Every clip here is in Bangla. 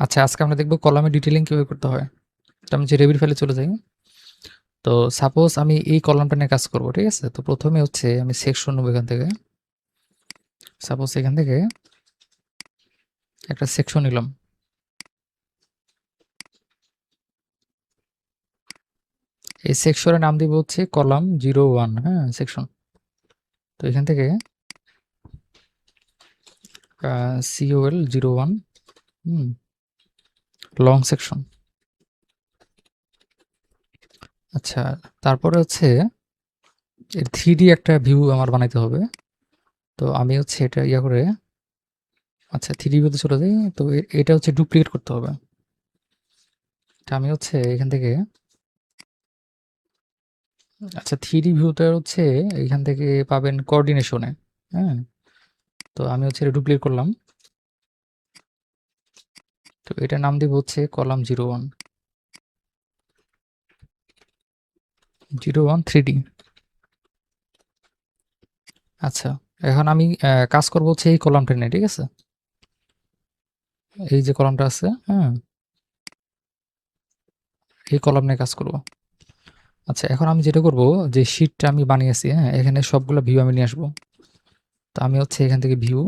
আচ্ছা, আজকে আমরা দেখব কলামে ডিটেইলিং কিভাবে করতে হয়। তো আমি যে রেভিট ফাইলে চলে যাই। তো সাপোজ আমি এই কলামটা নিয়ে কাজ করব, ঠিক আছে? তো প্রথমে হচ্ছে আমি সেকশন নেব এখান থেকে। সাপোজ এখান থেকে একটা সেকশন নিলাম। এই সেকশনের নাম দিব হচ্ছে কলাম 01, হ্যাঁ? সেকশন। তো এখান থেকে COL 01, হুম, লং সেকশন। আচ্ছা, তারপরে হচ্ছে এর 3D একটা ভিউ আমার বানাইতে হবে। তো আমি হচ্ছে এটা ইয়া করে, আচ্ছা 3D ভিউতে চলে যাই। তো এটা হচ্ছে ডুপ্লিকেট করতে হবে। তো আমি হচ্ছে এখান থেকে, আচ্ছা 3D ভিউটা হচ্ছে এইখান থেকে পাবেন কোঅর্ডিনেশনে, হ্যাঁ? তো আমি হচ্ছে এটা ডুপ্লিকেট করলাম। তো এটার নাম দিব হচ্ছে কলাম 01, 01 3D। আচ্ছা, এখন আমি কাজ করব হচ্ছে এই কলামটা নিয়ে, ঠিক আছে? এই যে কলামটা আছে, হ্যাঁ? এই কলাম নিয়ে কাজ করব। আচ্ছা, এখন আমি যেটা করব, যে শীটটা আমি বানিয়েছি, হ্যাঁ? এখানে সবগুলো ভিউ আমি নিয়ে আসবো। তো আমি হচ্ছে এখান থেকে ভিউ,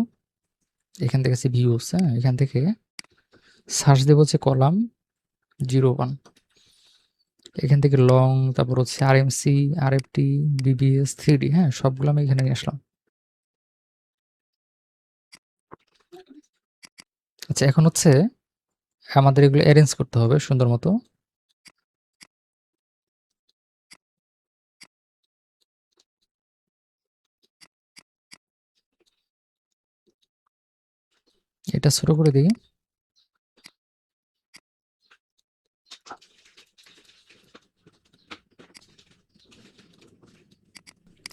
এখান থেকে আছে ভিউস, হ্যাঁ? এখান থেকে সার্চ দেব হচ্ছে কলাম 01। এখান থেকে লং, তারপর হচ্ছে RMC, RFT, BBS, 3D, হ্যাঁ? সবগুলো আমি এখানে নিয়ে আসলাম। আচ্ছা, এখন হচ্ছে আমাদের এগুলো এরেঞ্জ করতে হবে সুন্দর মতো। এটা ছোট করে দিই।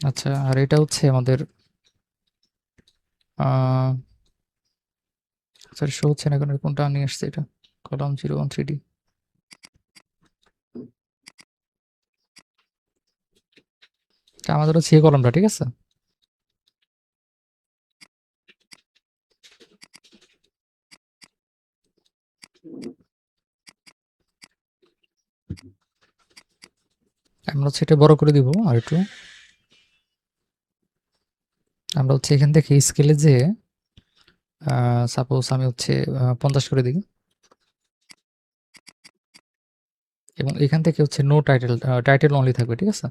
আচ্ছা, আর এটা হচ্ছে আমাদের সরি, শো হচ্ছে না এখন, কোনটা নিয়ে আসছে এটা, কলাম 01 3D। আমাদের হচ্ছে এই কলমটা, ঠিক আছে? আমরা হচ্ছে এটা বড় করে দিব আর একটু। আমরা হচ্ছে এখান থেকে স্কেলে যে সাপোজ আমি হচ্ছে 50 করে দিই, এবং এখান থেকে হচ্ছে নো টাইটেল, টাইটেল অনলি থাকবে, ঠিক আছে?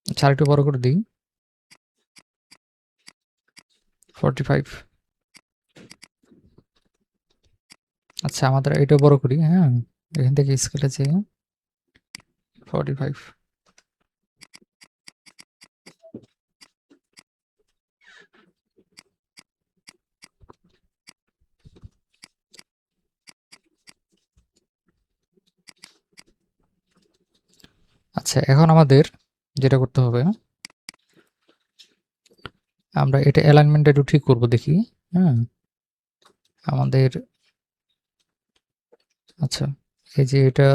আচ্ছা, আর একটু বড় করে দিই, 45। আচ্ছা, আমাদের এটা বড় করি, হ্যাঁ? এখান থেকে স্কেলে যে 45। আচ্ছা, এখন আমাদের যেটা করতে হবে, আমরা এটা অ্যালাইনমেন্টটা একটু ঠিক করব দেখি, হ্যাঁ? আমাদের, আচ্ছা, এই যে এটা,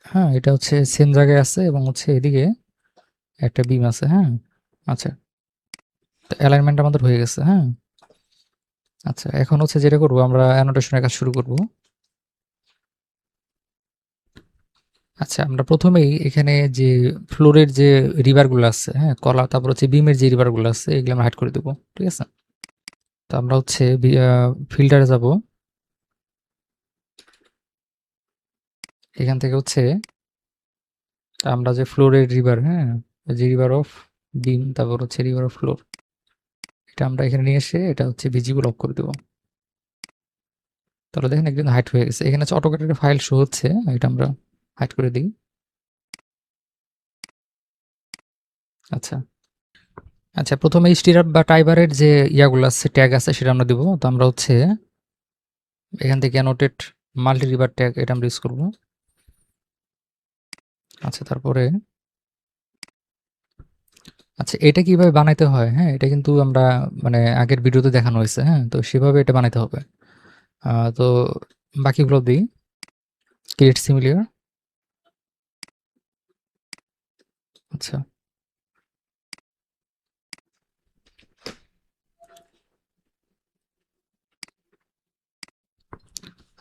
হ্যাঁ, এটা হচ্ছে সেম জায়গায় আছে এবং হচ্ছে এদিকে একটা বিম আছে, হ্যাঁ? আচ্ছা, তো অ্যালাইনমেন্ট আমাদের হয়ে গেছে, হ্যাঁ? আচ্ছা, এখন হচ্ছে যেটা করব, আমরা অ্যানোটেশনের কাজ শুরু করব। আচ্ছা, আমরা প্রথমেই এখানে যে ফ্লোরের যে রিভারগুলো আছে, হ্যাঁ? তারপর হচ্ছে বিমের যে রিভারগুলো আছে এগুলো আমরা হাইড করে দেবো, ঠিক আছে? তো আমরা হচ্ছে ফিল্টারে যাব। এখান থেকে হচ্ছে আমরা যে ফ্লোরের রিভার, হ্যাঁ? যে রিভার অফ বিম, তারপর হচ্ছে রিভার অফ ফ্লোর, এটা আমরা এখানে নিয়ে এসে এটা হচ্ছে ভিজিবল অফ করে দেবো। তাহলে দেখেন একদম হাইড হয়ে গেছে। এখানে হচ্ছে অটোক্যাডের ফাইল শো হচ্ছে, এটা আমরা হাইড করে দিই। আচ্ছা, আচ্ছা, প্রথমে স্টিরাপ বা টাইবারের যে ইয়াগুলো আছে, ট্যাগ আছে, সেটা আমরা দিব। তো আমরা হচ্ছে এখান থেকে অ্যানোটেট মাল্টি রিভার ট্যাগ, এটা আমরা ইউজ করবো। আচ্ছা, তারপরে আচ্ছা, এটা কিভাবে বানাইতে হয়, হ্যাঁ? এটা কিন্তু আমরা মানে আগের ভিডিওতে দেখানো হয়েছে, হ্যাঁ? তো সেভাবে এটা বানাইতে হবে। তো বাকিগুলো দিই, ক্রিয়েট সিমিলিয়ার। আচ্ছা,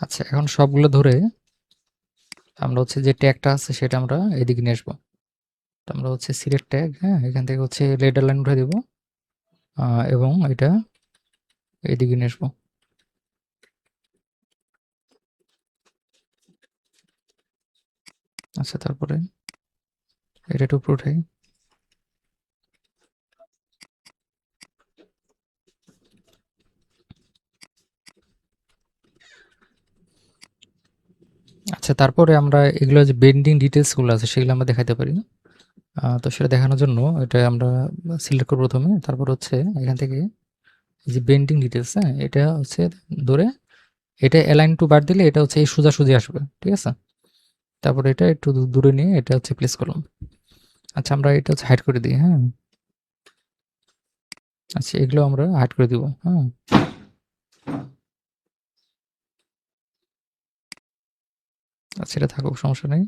আচ্ছা, এখন সবগুলো ধরে আমরা হচ্ছে যে ট্যাগটা আছে সেটা আমরা এদিকে নিয়ে আসবো। তো আমরা হচ্ছে সিলেক্ট ট্যাগ, হ্যাঁ, এখান থেকে হচ্ছে লেডার লাইন উঠে দিব এবং এটা এইদিকে নিয়ে আসবো। আচ্ছা, তারপরে এটা একটু উপরে উঠাই। আচ্ছা, তারপরে আমরা এগুলো যে বেন্ডিং ডিটেলসগুলো আছে সেগুলো আমরা দেখাতে পারি। তো সেটা দেখানোর জন্য এটা আমরা সিলেক্ট করব প্রথমে। তারপর হচ্ছে এখান থেকে এই যে বেন্ডিং ডিটেলস, হ্যাঁ, এটা হচ্ছে ধরে এটা অ্যালাইন টু বার দিলে এটা হচ্ছে এই সোজাসুজি আসবে। ঠিক আছে? তারপরে এটা একটু দূরে নিয়ে এটা হচ্ছে প্লেস করলাম। আচ্ছা, আমরা এটা হচ্ছে হাইড করে দিই, হ্যাঁ? আচ্ছা, এগুলো আমরা হাইড করে দিব, হ্যাঁ? আচ্ছা, এটা থাকুক, সমস্যা নেই।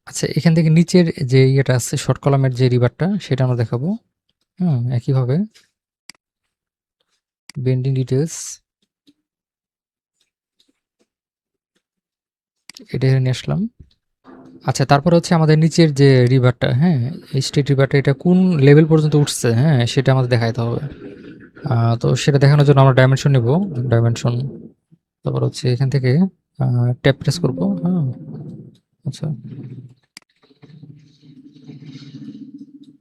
আচ্ছা, এখান থেকে নিচের যে ইয়েটা আছে শর্ট কলামের যে রিবারটা সেটা আমরা দেখাবো। হুম, একইভাবে বেন্ডিং ডিটেলস এটা এখানে নিয়ে আসলাম। আচ্ছা, তারপরে হচ্ছে আমাদের নিচের যে রিভারটা, হ্যাঁ, এই স্ট্রেট রিভারটা এটা কোন লেভেল পর্যন্ত উঠছে, হ্যাঁ, সেটা আমাদের দেখাইতে হবে। তো সেটা দেখানোর জন্য আমরা ডাইমেনশন নেব। ডাইমেনশন, তারপর হচ্ছে এখান থেকে ট্যাপ প্রেস করব, হ্যাঁ। আচ্ছা,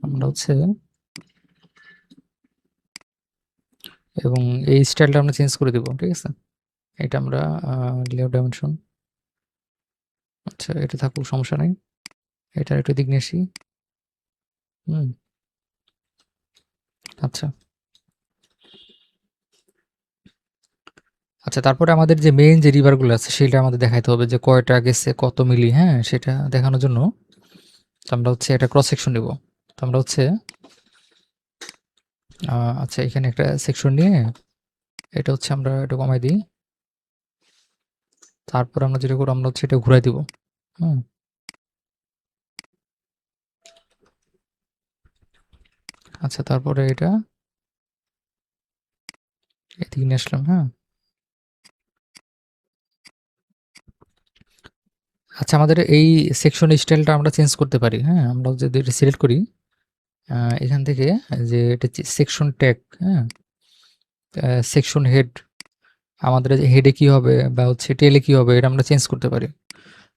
আমরা হচ্ছে এবং এই স্টাইলটা আমরা চেঞ্জ করে দিব। ঠিক আছে? এটা আমরা লেআউট ডাইমেনশন, আচ্ছা, এটা থাকুক, সমস্যা নেই। এটা একটু দিক নিয়ে আসি। হুম, আচ্ছা। আচ্ছা, তারপরে আমাদের যে মেইন যে রিভারগুলো আছে সেটা আমাদের দেখাইতে হবে যে কয়টা গেছে, কত মিলি, হ্যাঁ, সেটা দেখানোর জন্য আমরা হচ্ছে একটা ক্রস সেকশন নিব। তো আমরা হচ্ছে আচ্ছা, এখানে একটা সেকশন নিয়ে এটা হচ্ছে আমরা একটু কমাই দিই। তারপর আমরা যেটা করবো আমরা হচ্ছে এটা ঘুরাই দিব। হুম, আচ্ছা, তারপরে এটা এদিকে নিয়ে আসলাম, হ্যাঁ। আচ্ছা, আমাদের এই সেকশন স্টাইলটা আমরা চেঞ্জ করতে পারি, হ্যাঁ। আমরা যদি এটা সিলেক্ট করি এখান থেকে যে এটা সেকশন ট্যাগ, হ্যাঁ, সেকশন হেড, আমাদের হেডে কি হবে বা হচ্ছে টেলে কি হবে এটা আমরা চেঞ্জ করতে পারি।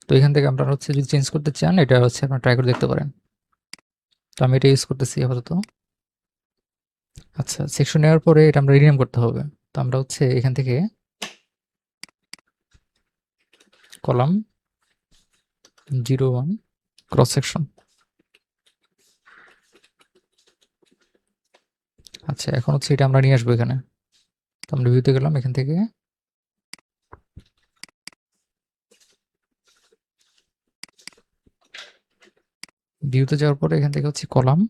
তো এখান থেকে আপনারা হচ্ছে যদি চেঞ্জ করতে চান এটা হচ্ছে আপনারা ট্রাই করে দেখতে পারেন। তো আমি এটা ইউজ করতেছি আপাতত। আচ্ছা, সেকশন নেওয়ার পরে এটা আমরা রিনেম করতে হবে। তো আমরা হচ্ছে এখান থেকে কলাম 01 ক্রস সেকশন। আচ্ছা, এখন হচ্ছে এটা আমরা নিয়ে আসবো এখানে। তো আমরা ভিউতে গেলাম, এখান থেকে ভিউতে যাওয়ার পরে এখান থেকে হচ্ছে কলাম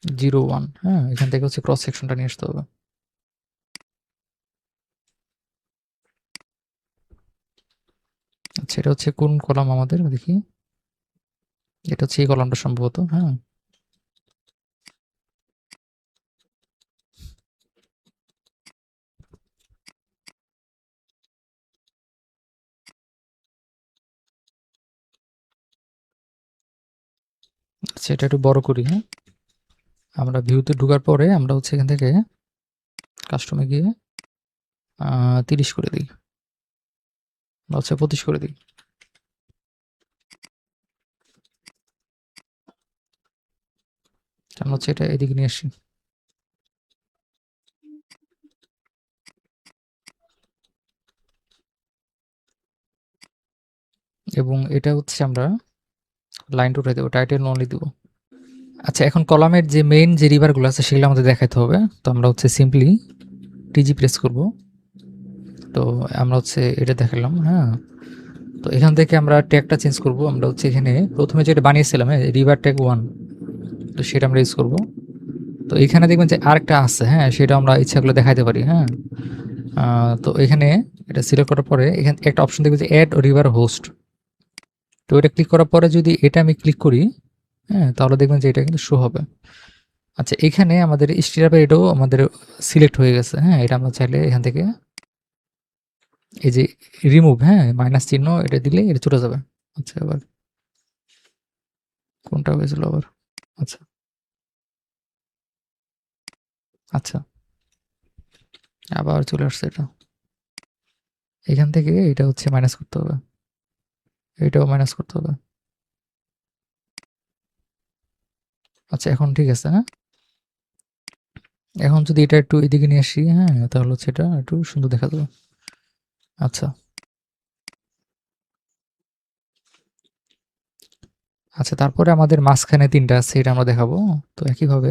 01, হ্যাঁ, এখান থেকে হচ্ছে ক্রস সেকশনটা নিয়ে আসতে হবে। আচ্ছা, এটা হচ্ছে কোন কলাম আমাদের দেখি। এটা হচ্ছে এই কলামটা সম্ভবত, হ্যাঁ। আচ্ছা, এটা একটু বড় করি, হ্যাঁ। আমরা ভিউতে ঢোকার পরে আমরা হচ্ছে এখান থেকে কাস্টমে গিয়ে 30 করে দিই বা হচ্ছে 25 করে দিই। আমরা হচ্ছে এটা এদিকে নিয়ে আসি এবং এটা হচ্ছে আমরা লাইনটা উঠাই দেবো, টাইটেল অনলি দেবো। আচ্ছা, এখন কলামের যে মেইন যে রিভারগুলো আছে সেগুলো আমাদের দেখাতে হবে। তো আমরা হচ্ছে সিম্পলি টিজি প্রেস করব। তো আমরা হচ্ছে এটা দেখালাম, হ্যাঁ। তো এখান থেকে আমরা ট্যাগটা চেঞ্জ করব। আমরা হচ্ছে এখানে প্রথমে যেটা বানিয়েছিলাম, হ্যাঁ, রিভার ট্যাগ 1, তো সেটা আমরা ইউজ করব। তো এখানে দেখবেন যে আরেকটা আছে, হ্যাঁ, সেটা আমরা ইচ্ছাগুলো দেখাইতে পারি, হ্যাঁ। তো এখানে এটা সিলেক্ট করার পরে এখানে একটা অপশন দেখবে যে অ্যাড রিভার হোস্ট। তো এটা ক্লিক করার পরে যদি এটা আমি ক্লিক করি, হ্যাঁ, তাহলে দেখবেন যে এটা কিন্তু শো হবে। আচ্ছা, এখানে আমাদের স্টিরাপের এটাও আমাদের সিলেক্ট হয়ে গেছে। হ্যাঁ, এটা আমরা চাইলে এখান থেকে এই যে রিমুভ, হ্যাঁ, মাইনাস চিহ্ন এটা দিলে এটা চলে যাবে। আচ্ছা, আবার কোনটা হয়েছিল আবার? আচ্ছা, আচ্ছা, আবার চলে আসছে এটা। এখান থেকে এটা হচ্ছে মাইনাস করতে হবে, এটাও মাইনাস করতে হবে। আচ্ছা, এখন ঠিক আছে, হ্যাঁ? এখন যদি এটা একটু এদিকে নিয়ে আসি, হ্যাঁ, তাহলে হচ্ছে এটা একটু সুন্দর দেখা যাবে। আচ্ছা, আচ্ছা, তারপরে আমাদের মাঝখানে ৩ টা আছে, এটা আমরা দেখাবো। তো একইভাবে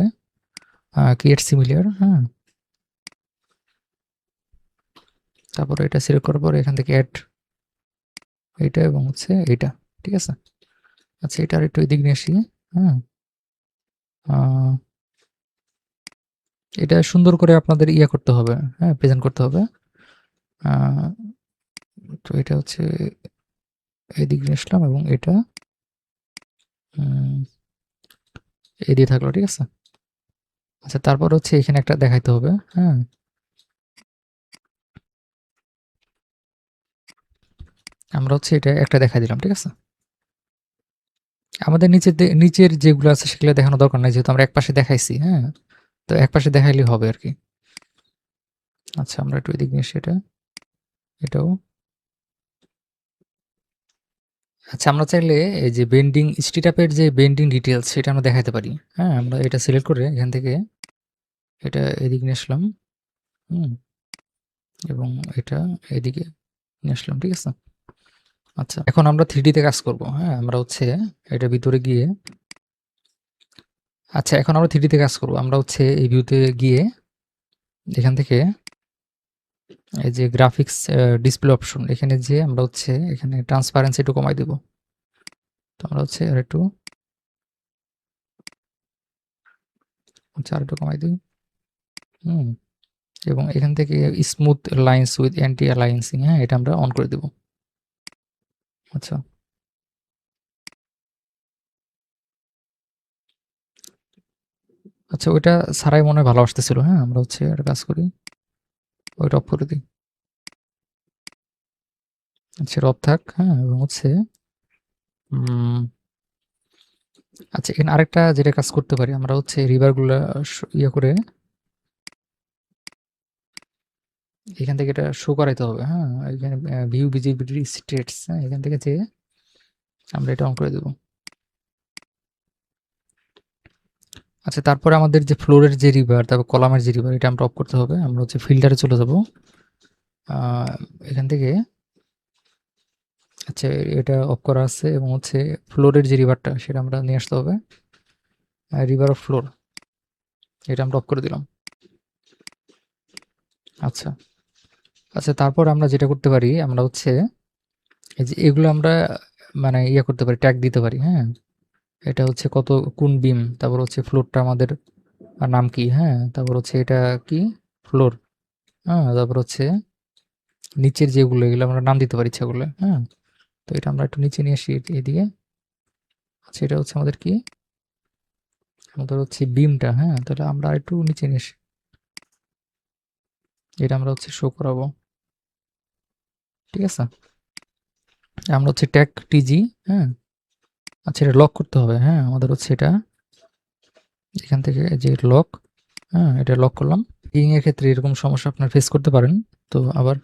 ক্রিয়েট সিমিলার, হ্যাঁ? তারপরে এটা সিলেক্ট করার পরে এখান থেকে এড এইটা এবং হচ্ছে এইটা। ঠিক আছে? আচ্ছা, এটা আরেকটু এদিক নিয়ে আসি, হ্যাঁ? আ এটা সুন্দর করে আপনাদের ইয়ে করতে হবে, হ্যাঁ? প্রেজেন্ট করতে হবে। আ তো এটা হচ্ছে এদিক নিয়ে আসলাম এবং এটা উম এদিকে থাকলো, ঠিক আছে? আচ্ছা, তারপর হচ্ছে এখানে একটা দেখাইতে হবে, হ্যাঁ? আমরা হচ্ছে এটা একটা দেখাই দিলাম, ঠিক আছে? আমাদের নিচের যেগুলো আছে সেগুলো দেখানোর দরকার নাই, যেহেতু আমরা একপাশে দেখাইছি, হ্যাঁ? তো একপাশে দেখাইলেই হবে আরকি। আচ্ছা, আমরা একটু এদিক নিয়ে আসি এটা, এটাও। আচ্ছা, আমরা চাইলে এই যে বেন্ডিং স্টিরাপের যে বেন্ডিং ডিটেইলস সেটা আমরা দেখাইতে পারি, হ্যাঁ? আমরা এটা সিলেক্ট করে এখান থেকে এটা এদিকে নিয়ে আসলাম, হুম? এবং এটা এদিকে নিয়ে আসলাম, ঠিক আছে? আচ্ছা, এখন আমরা 3D তে কাজ করব, হ্যাঁ? আমরা হচ্ছে এটার ভিতরে গিয়ে আচ্ছা, এখন আমরা 3D তে কাজ করব। আমরা হচ্ছে এই ভিউতে গিয়ে এখান থেকে এই যে গ্রাফিক্স ডিসপ্লে অপশন এখানে যেয়ে আমরা হচ্ছে এখানে ট্রান্সপারেন্সি একটু কমাই দেব। তো আমরা হচ্ছে আরেকটু আচ্ছা, আরেকটু কমাই দিই, হুম? এবং এখান থেকে স্মুথ লাইনস উইথ অ্যান্টি অ্যালায়েন্সিং, হ্যাঁ? এটা আমরা অন করে দেব। আচ্ছা, আচ্ছা, ওইটা ছাড়াই মনে হয় ভালো আসতেছিল, হ্যাঁ? আমরা হচ্ছে একটা কাজ করি, ওইটা অফ করে দিই। আচ্ছা, এটা অফ থাক, হ্যাঁ? এবং হচ্ছে উম আচ্ছা, এখানে আরেকটা যেটা কাজ করতে পারি আমরা হচ্ছে রিভারগুলা ইয়ে করে এখান থেকে এটা শো করাইতে হবে, হ্যাঁ? এখানে ভিউ ভিজিবিলিটি স্টেটস, হ্যাঁ? এখান থেকে যেয়ে আমরা এটা অন করে দেব। আচ্ছা, তারপরে আমাদের যে ফ্লোরের যে রিভার, তারপর কলামের যে রিভার এটা আমরা অফ করতে হবে। আমরা হচ্ছে ফিল্টারে চলে যাব। আ এখান থেকে আচ্ছা, এটা অফ করা আছে এবং হচ্ছে ফ্লোরের যে রিভারটা সেটা আমরা নিয়ে আসতে হবে। রিভার অফ ফ্লোর এটা আমরা অফ করে দিলাম। আচ্ছা, আচ্ছা, তারপর আমরা যেটা করতে পারি আমরা হচ্ছে এই যে এগুলো আমরা মানে ইয়ে করতে পারি, ট্যাগ দিতে পারি, হ্যাঁ? এটা হচ্ছে কত কোন বিম, তারপর হচ্ছে ফ্লোরটা আমাদের নাম কি, হ্যাঁ? তারপর হচ্ছে এটা কি ফ্লোর, হ্যাঁ? তারপর হচ্ছে নিচের যেগুলো এগুলো আমরা নাম দিতে পারি ইচ্ছা করলে, হ্যাঁ? তো এটা আমরা একটু নিচে নিয়ে আসি এদিকে। আচ্ছা, এটা হচ্ছে আমাদের কি আমাদের হচ্ছে বিমটা, হ্যাঁ? তাহলে আমরা আরেকটু নিচে নিয়ে আসি। এটা আমরা হচ্ছে শো করাবো, ঠিক আছে? আমরা হচ্ছে ট্যাগ টিজি, হ্যাঁ? আচ্ছা, এটা লক করতে হবে, হ্যাঁ? আমাদের হচ্ছে এটা এখান থেকে যে লক, হ্যাঁ? এটা লক করলাম। ইং এর ক্ষেত্রে এরকম সমস্যা আপনার ফেস করতে পারেন। তো আবার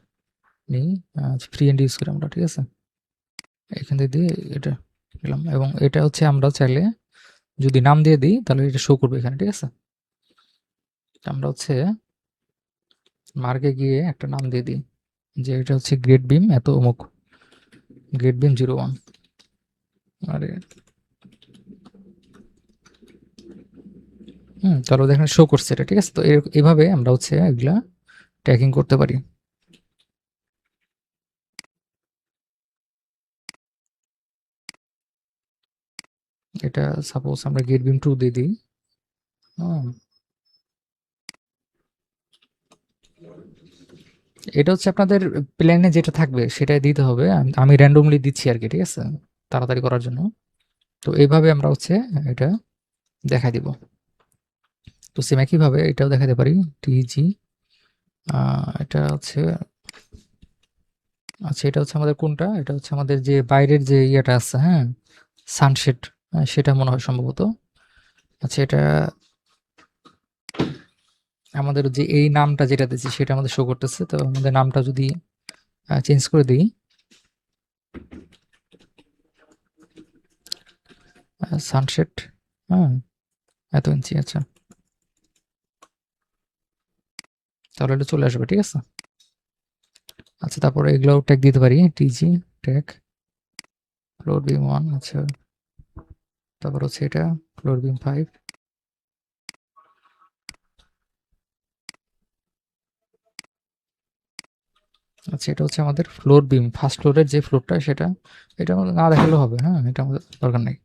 নেই ফ্রি হ্যান্ড ইউজ করি আমরা, ঠিক আছে? এখান থেকে দিয়ে এটা দিলাম এবং এটা হচ্ছে আমরা চাইলে যদি নাম দিয়ে দিই তাহলে এটা শো করবে এখানে, ঠিক আছে? আমরা হচ্ছে মার্কে গিয়ে একটা নাম দিয়ে দিই যে এটা হচ্ছে গ্রেড বিম এত অমুক, গ্রেড বিম 01। আরে তাহলে দেখেন শো করছে এটা, ঠিক আছে? তো এভাবে আমরা হচ্ছে এগুলা ট্র্যাকিং করতে পারি। এটা সাপোজ আমরা গ্রেড বিম 2 দিয়ে দিই, হুম? এটা হচ্ছে আপনাদের প্ল্যানে যেটা থাকবে সেটাই দিতে হবে। আমি র্যান্ডমলি দিচ্ছি আরকি, ঠিক আছে? তাড়াতাড়ি করার জন্য। তো এইভাবে আমরা হচ্ছে এটা দেখাই দিব। তো সেম একইভাবে এটাও দেখাতে পারি টিজি। এটা হচ্ছে, আচ্ছা এটা হচ্ছে আমাদের কোনটা, এটা হচ্ছে আমাদের যে বাইরের যে ইয়েটা আছে, হ্যাঁ, সানশেড, সেটা মনে হয় সম্ভবত। আচ্ছা এটা আমাদের যে এই নামটা যেটা দিচ্ছি সেটা আমাদের শো করতেছে, তো আমাদের নামটা যদি চেঞ্জ করে দিই, সানসেট, হ্যাঁ, এত ইঞ্চি, আচ্ছা তাহলে এটা চলে আসবে, ঠিক আছে। আচ্ছা তারপরে এগুলো ট্যাগ দিতে পারি, টিজি ট্যাগ ফ্লোর বিম 1, আচ্ছা তারপর হচ্ছে এটা ফ্লোর বিম 5, আচ্ছা এটা হচ্ছে আমাদের ফ্লোর বিম ফার্স্ট ফ্লোরের যে ফ্লোরটা সেটা, এটা আমাদের না দেখালেও হবে, হ্যাঁ এটা আমাদের দরকার নেই।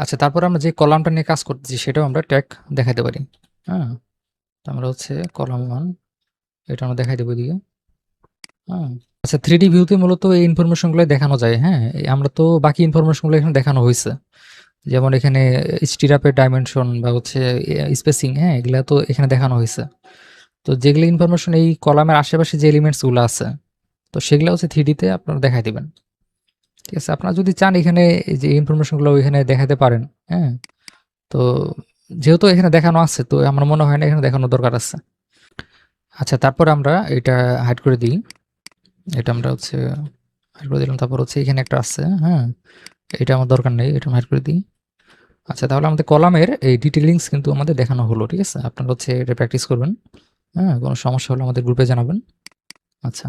আচ্ছা তারপর আমরা যে কলামটা নিয়ে কাজ করতেছি সেটাও আমরা ট্যাগ দেখাতে পারি, হ্যাঁ, তো আমরা হচ্ছে কলাম 1 এটা আমরা দেখাই দেবো এদিকে, হ্যাঁ। আচ্ছা 3D ভিউতে মূলত এই ইনফরমেশনগুলো দেখানো যায়, হ্যাঁ, আমরা তো বাকি ইনফরমেশনগুলো এখানে দেখানো হয়েছে, যেমন এখানে স্টিরাপের ডাইমেনশন বা হচ্ছে স্পেসিং, হ্যাঁ এগুলা তো এখানে দেখানো হয়েছে। তো যেগুলো ইনফরমেশন এই কলামের আশেপাশে যে এলিমেন্টসগুলো আছে, তো সেগুলো হচ্ছে 3Dতে আপনারা দেখাই দিবেন, ঠিক আছে। আপনারা যদি চান এখানে এই যে ইনফরমেশনগুলো এখানে দেখাতে পারেন, হ্যাঁ, তো যেহেতু এখানে দেখানো আছে তো আমার মনে হয় না এখানে দেখানোর দরকার আছে। আচ্ছা তারপর আমরা এটা হাইড করে দিই, এটা আমরা হচ্ছে হাইড করে দিলাম, তারপর হচ্ছে এখানে একটা আছে, হ্যাঁ, এটা আমার দরকার নেই, এটা হাইড করে দিই। আচ্ছা তাহলে আমাদের কলামের এই ডিটেলিংস কিন্তু আমাদের দেখানো হলো, ঠিক আছে। আপনারা হচ্ছে এটা প্র্যাকটিস করবেন, হ্যাঁ, কোনো সমস্যা হলে আমাদের গ্রুপে জানাবেন। আচ্ছা।